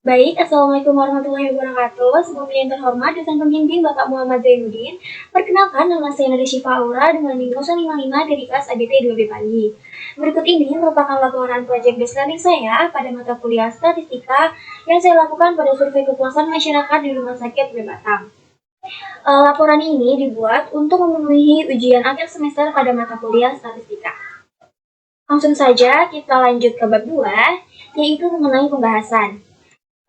Baik, Assalamualaikum warahmatullahi wabarakatuh. Sebelumnya yang terhormat, dosen pembimbing Bapak Muhammad Zainuddin. Perkenalkan, nama saya Nada Syifa Aura dengan NIM 055 dari kelas ABT 2B Pagi. Berikut ini merupakan laporan proyek based learning saya pada mata kuliah statistika yang saya lakukan pada survei kepuasan masyarakat di Rumah Sakit UB Batam. Laporan ini dibuat untuk memenuhi ujian akhir semester pada mata kuliah statistika. Langsung saja kita lanjut ke bab 2, yaitu mengenai pembahasan.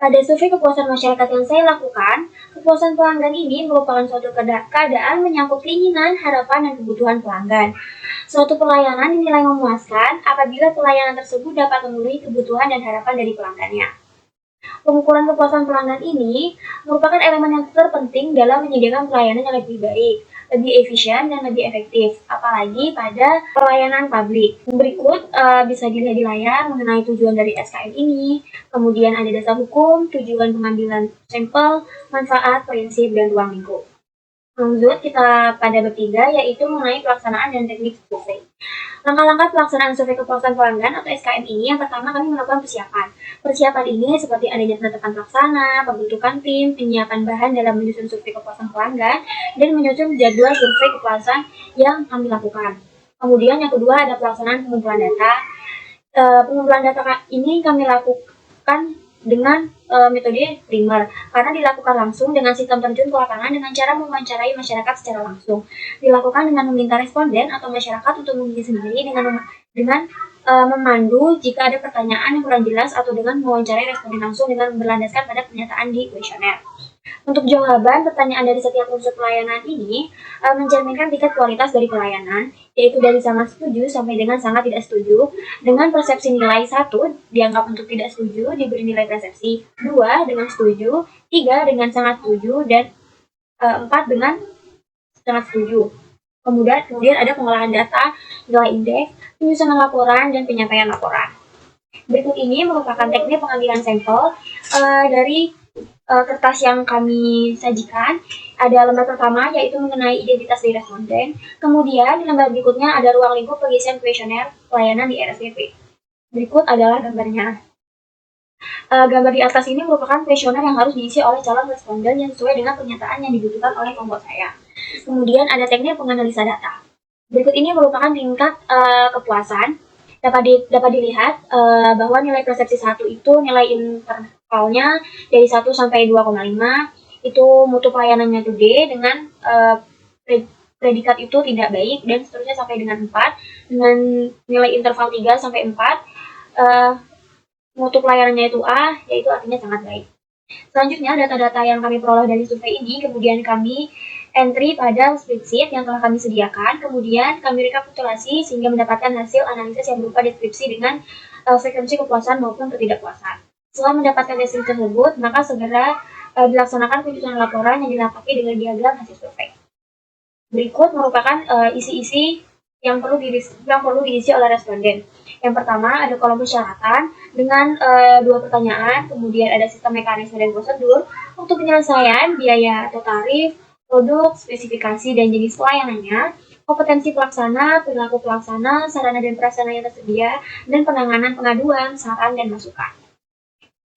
Pada survei kepuasan masyarakat yang saya lakukan, kepuasan pelanggan ini merupakan suatu keadaan menyangkut keinginan, harapan, dan kebutuhan pelanggan. Suatu pelayanan dinilai memuaskan apabila pelayanan tersebut dapat memenuhi kebutuhan dan harapan dari pelanggannya. Pengukuran kepuasan pelanggan ini merupakan elemen yang terpenting dalam menyediakan pelayanan yang lebih baik, lebih efisien, dan lebih efektif, apalagi pada pelayanan publik. Berikut bisa dilihat di layar mengenai tujuan dari SKM ini, kemudian ada dasar hukum, tujuan pengambilan sampel, manfaat, prinsip, dan ruang lingkup. Lanjut kita pada bab 3, yaitu mengenai pelaksanaan dan teknik survei. Langkah-langkah pelaksanaan survei kepuasan pelanggan atau SKM ini, yang pertama kami melakukan persiapan. Persiapan ini seperti adanya penetapan pelaksana, pembentukan tim, penyiapan bahan dalam menyusun survei kepuasan pelanggan, dan menyusun jadwal survei kepuasan yang kami lakukan. Kemudian yang kedua ada pelaksanaan pengumpulan data. Pengumpulan data ini kami lakukan dengan metode primer, karena dilakukan langsung dengan sistem terjun ke lapangan dengan cara mewawancarai masyarakat secara langsung. Dilakukan dengan meminta responden atau masyarakat untuk mengisi sendiri dengan memandu jika ada pertanyaan yang kurang jelas atau dengan mewawancarai responden langsung dengan berlandaskan pada pernyataan di kuesioner. Untuk jawaban pertanyaan dari setiap unsur pelayanan ini mencerminkan tingkat kualitas dari pelayanan, yaitu dari sangat setuju sampai dengan sangat tidak setuju. Dengan persepsi nilai 1 dianggap untuk tidak setuju diberi nilai persepsi, 2 dengan setuju, 3 dengan sangat setuju, dan 4 dengan sangat setuju. Kemudian ada pengolahan data, nilai indeks, penyusunan laporan, dan penyampaian laporan. Berikut ini merupakan teknik pengambilan sampel dari kertas yang kami sajikan. Ada lembar pertama yaitu mengenai identitas dari responden. Kemudian di lembar berikutnya ada ruang lingkup pengisian kuesioner pelayanan di RSVP. Berikut adalah gambarnya. Gambar di atas ini merupakan kuesioner yang harus diisi oleh calon responden yang sesuai dengan pernyataan yang dibutuhkan oleh kelompok saya. Kemudian ada teknik penganalisa data. Berikut ini merupakan tingkat kepuasan. Dapat dilihat bahwa nilai persepsi 1 itu nilai intervalnya dari 1 sampai 2,5, itu mutu pelayanannya itu D dengan predikat itu tidak baik, dan seterusnya sampai dengan 4, dengan nilai interval 3 sampai 4, mutu pelayanannya itu A, yaitu artinya sangat baik. Selanjutnya, data-data yang kami peroleh dari survei ini kemudian kami entry pada spreadsheet yang telah kami sediakan, kemudian kami rekapitulasi sehingga mendapatkan hasil analisis yang berupa deskripsi dengan frekuensi kepuasan maupun ketidakpuasan. Setelah mendapatkan deskripsi tersebut, maka segera dilaksanakan penyusunan laporan yang dilengkapi dengan diagram hasil survei. Berikut merupakan isi-isi yang perlu diisi oleh responden. Yang pertama ada kolom persyaratan dengan 2 pertanyaan, kemudian ada sistem mekanisme dan prosedur untuk penyelesaian, biaya atau tarif, produk, spesifikasi dan jenis pelayanannya, kompetensi pelaksana, perilaku pelaksana, sarana dan prasarana yang tersedia, dan penanganan pengaduan, saran, dan masukan.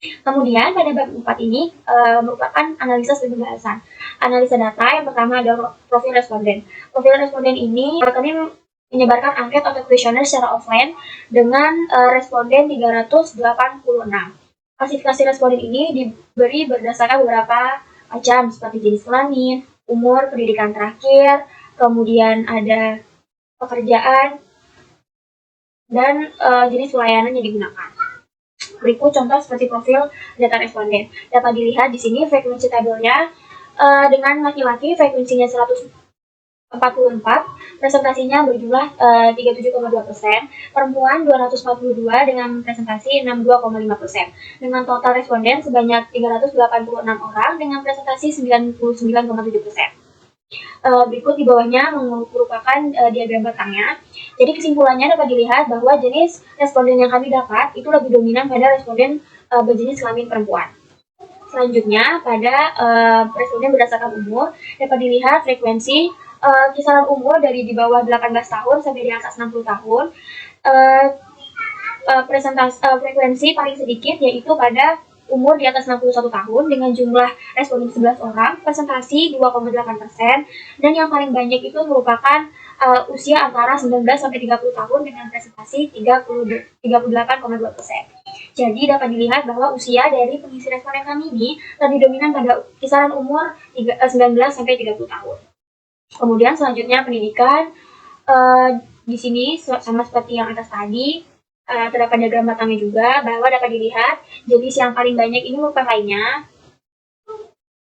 Kemudian pada bab 4 ini merupakan analisis dan pembahasan. Analisa data yang pertama ada profil responden. Profil responden ini kami menyebarkan angket atau kuesioner secara offline dengan responden 386. Klasifikasi responden ini diberi berdasarkan beberapa macam seperti jenis kelamin, umur, pendidikan terakhir, kemudian ada pekerjaan, dan jenis pelayanan yang digunakan. Berikut contoh seperti profil data responden. Dapat dilihat di sini frekuensi tabelnya dengan laki-laki frekuensinya 144, presentasinya berjumlah 37,2%, perempuan 242 dengan presentasi 62,5%, dengan total responden sebanyak 386 orang dengan presentasi 99,7%. Berikut di bawahnya merupakan diagram batangnya. Jadi kesimpulannya dapat dilihat bahwa jenis responden yang kami dapat itu lebih dominan pada responden berjenis kelamin perempuan. Selanjutnya pada responden berdasarkan umur dapat dilihat frekuensi kisaran umur dari di bawah 18 tahun sampai di atas 60 tahun. frekuensi paling sedikit yaitu pada umur di atas 61 tahun dengan jumlah responden 11 orang, presentasi 2,8%, dan yang paling banyak itu merupakan usia antara 19 sampai 30 tahun dengan presentasi 38,2%. Jadi dapat dilihat bahwa usia dari pengisi responden kami ini lebih dominan pada kisaran umur 19 sampai 30 tahun. Kemudian selanjutnya pendidikan, di sini sama seperti yang atas tadi, terdapat diagram batangnya juga bahwa dapat dilihat jenis yang paling banyak ini merupakan lainnya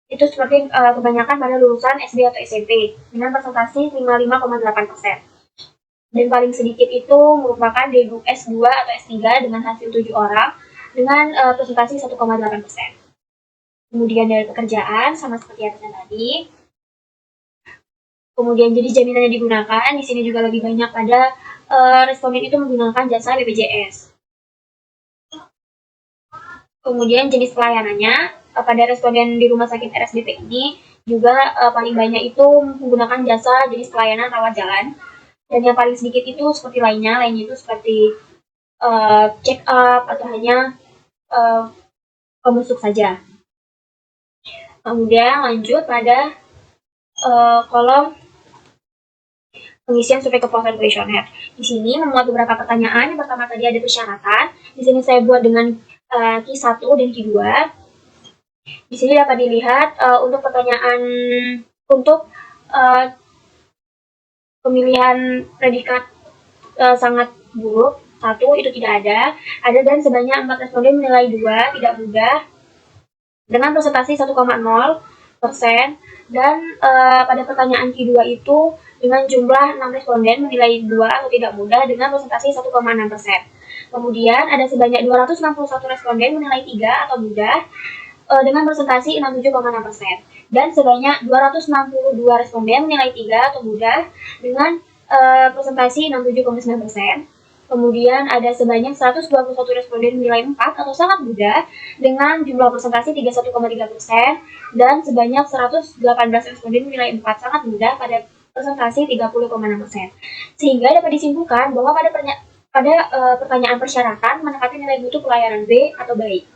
itu seperti kebanyakan pada lulusan SD atau SMP dengan presentasi 55,8%. Dan paling sedikit itu merupakan S2 atau S3 dengan hasil 7 orang dengan presentasi 1,8%. Kemudian dari pekerjaan sama seperti atasnya tadi. Kemudian jadi jaminan yang digunakan di sini juga lebih banyak pada responden itu menggunakan jasa BPJS. Kemudian jenis pelayanannya pada responden di rumah sakit RSBP ini juga paling banyak itu menggunakan jasa jenis pelayanan rawat jalan, dan yang paling sedikit itu seperti lainnya itu seperti check up atau hanya pemusuk saja. Kemudian lanjut pada kolom pengisian survei kepuasan kuesioner. Di sini memuat beberapa pertanyaan. Yang pertama tadi ada persyaratan. Di sini saya buat dengan Q1 dan Q2. Di sini dapat dilihat untuk pertanyaan untuk pemilihan predikat sangat buruk, 1 itu tidak ada dan sebanyak 4 responden menilai 2 tidak mudah dengan presentasi 1,0%, dan pada pertanyaan Q2 itu dengan jumlah 6 responden menilai 2 atau tidak mudah dengan presentasi 1,6%. Kemudian ada sebanyak 261 responden menilai 3 atau mudah dengan presentasi 67,6%. Dan sebanyak 262 responden menilai 3 atau mudah dengan presentasi 67,9%. Kemudian ada sebanyak 121 responden menilai 4 atau sangat mudah dengan jumlah presentasi 31,3%, dan sebanyak 118 responden menilai 4 sangat mudah pada presentasi 30,6%. Sehingga dapat disimpulkan bahwa pada pertanyaan persyaratan menepati nilai mutu pelayanan B atau baik.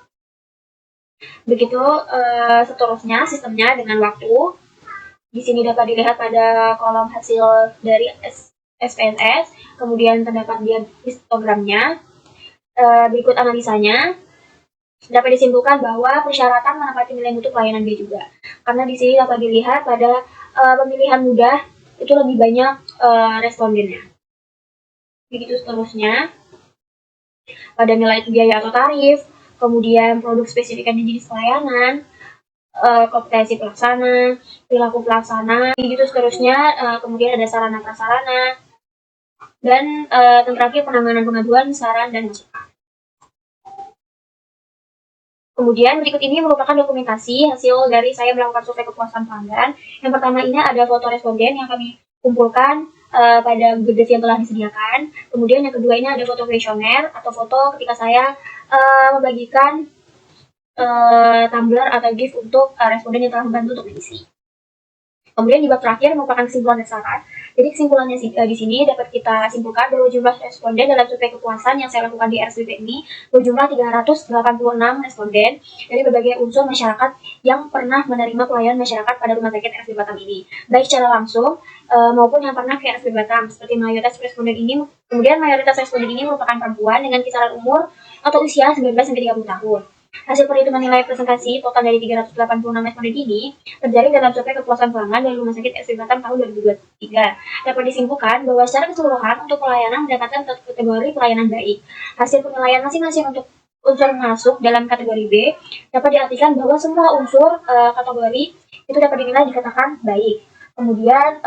Begitu seterusnya sistemnya dengan waktu. Di sini dapat dilihat pada kolom hasil dari SPSS, kemudian terdapat histogramnya. Berikut analisanya. Dapat disimpulkan bahwa persyaratan menepati nilai mutu pelayanan B juga. Karena di sini dapat dilihat pada pemilihan mudah itu lebih banyak respondennya. Begitu seterusnya. Pada nilai biaya atau tarif, kemudian produk spesifikan dan jenis pelayanan, kompetensi pelaksana, perilaku pelaksana, begitu seterusnya. Kemudian ada sarana prasarana, dan terakhir penanganan pengaduan, saran, dan masukan. Kemudian berikut ini merupakan dokumentasi hasil dari saya melakukan survei kepuasan pelanggan. Yang pertama ini ada foto responden yang kami kumpulkan pada Google Drive yang telah disediakan. Kemudian yang kedua ini ada foto kuesioner atau foto ketika saya membagikan tumbler atau gift untuk responden yang telah membantu untuk mengisi. Kemudian di bab terakhir merupakan kesimpulan dan saran. Jadi kesimpulannya di sini dapat kita simpulkan bahwa jumlah responden dalam survei kepuasan yang saya lakukan di RSBP ini berjumlah 386 responden dari berbagai unsur masyarakat yang pernah menerima pelayanan masyarakat pada Rumah Sakit RSUD Batam ini, baik secara langsung maupun yang pernah ke RSUD Batam. Seperti mayoritas responden ini merupakan perempuan dengan kisaran umur atau usia 19 sampai 30 tahun. Hasil perhitungan nilai presentasi total dari 386 responden ini terjadi dalam survei kepuasan pelanggan dari Rumah Sakit RSUD Batam tahun 2023. Dapat disimpulkan bahwa secara keseluruhan untuk pelayanan mendapatkan kategori pelayanan baik. Hasil penilaian masing-masing untuk unsur masuk dalam kategori B dapat diartikan bahwa semua unsur kategori itu dapat dinilai dikatakan baik. Kemudian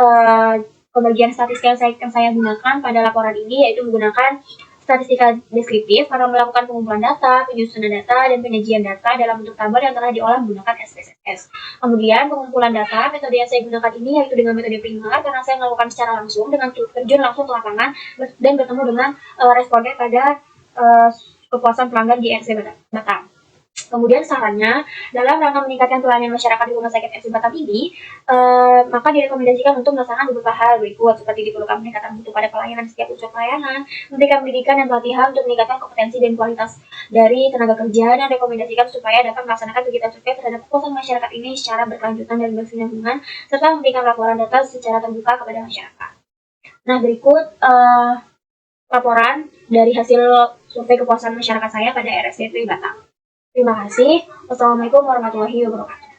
pembagian statistik yang saya gunakan pada laporan ini yaitu menggunakan statistika deskriptif karena melakukan pengumpulan data, penyusunan data, dan penyajian data dalam bentuk tabel yang telah diolah menggunakan SPSS. Kemudian pengumpulan data, metode yang saya gunakan ini yaitu dengan metode primer karena saya melakukan secara langsung dengan terjun langsung ke lapangan dan bertemu dengan responden pada kepuasan pelanggan di RSUD Batam. Kemudian sarannya, dalam rangka meningkatkan pelayanan masyarakat di Rumah Sakit FZ Batam ini, maka direkomendasikan untuk melaksanakan beberapa hal berikut, seperti diperlukan peningkatan mutu pada pelayanan setiap unsur pelayanan, memberikan pendidikan dan pelatihan untuk meningkatkan kompetensi dan kualitas dari tenaga kerja, dan rekomendasikan supaya dapat melaksanakan kegiatan survei terhadap kepuasan masyarakat ini secara berkelanjutan dan berkesinambungan, serta memberikan laporan data secara terbuka kepada masyarakat. Nah, berikut laporan dari hasil survei kepuasan masyarakat saya pada RSCP Batam. Terima kasih. Wassalamualaikum warahmatullahi wabarakatuh.